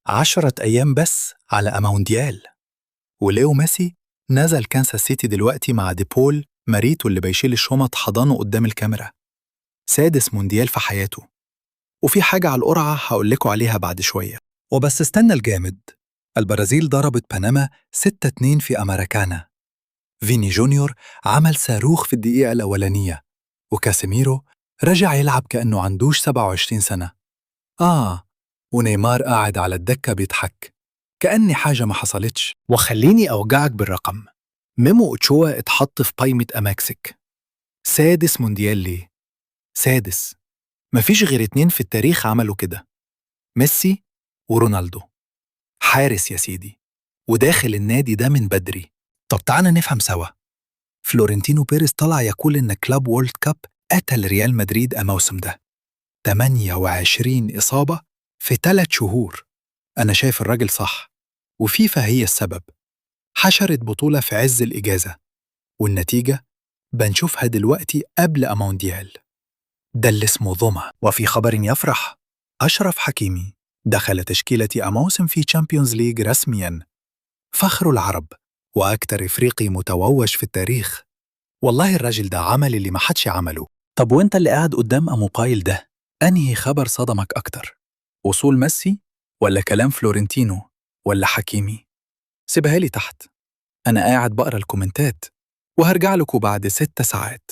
10 أيام بس على مونديال. وليو ميسي نزل كانساس سيتي دلوقتي مع ديبول مريته اللي بيشيل الشنط حضانه قدام الكاميرا. سادس مونديال في حياته. وفي حاجة على القرعة هقولكوا عليها بعد شوية. وبس استنى الجامد، البرازيل ضربت بنما 6-2 في أمريكانا. فيني جونيور عمل صاروخ في الدقيقة الأولانية، وكاسيميرو رجع يلعب كأنه عندوش 27 سنة. ونيمار قاعد على الدكة بيضحك كأني حاجة ما حصلتش. وخليني أوجعك بالرقم، ميمو أوتشوا اتحط في قائمة أماكسك. سادس مونديال ليه؟ سادس. مفيش غير 2 في التاريخ عملوا كده، ميسي ورونالدو. حارس يا سيدي، وداخل النادي ده من بدري. طب تعالى نفهم سوا. فلورنتينو بيريز طلع يقول إن كلاب وورلد كاب قتل ريال مدريد الموسم ده. 28 إصابة في 3 شهور. أنا شايف الراجل صح، وفيفا هي السبب. حشرت بطولة في عز الإجازة، والنتيجة بنشوفها دلوقتي قبل أمونديال. ده اللي اسمه ظما. وفي خبر يفرح، أشرف حكيمي دخل تشكيلة أموسم في تشامبيونز ليج رسمياً. فخر العرب وأكتر إفريقي متووج في التاريخ. والله الراجل ده عمل اللي ما حدش عمله. طب وانت اللي قاعد قدام موبايل ده، أنهي خبر صدمك أكتر؟ وصول ميسي ولا كلام فلورنتينو ولا حكيمي؟ سيبها لي تحت، أنا قاعد بقرأ الكومنتات وهرجع لكم بعد 6 ساعات.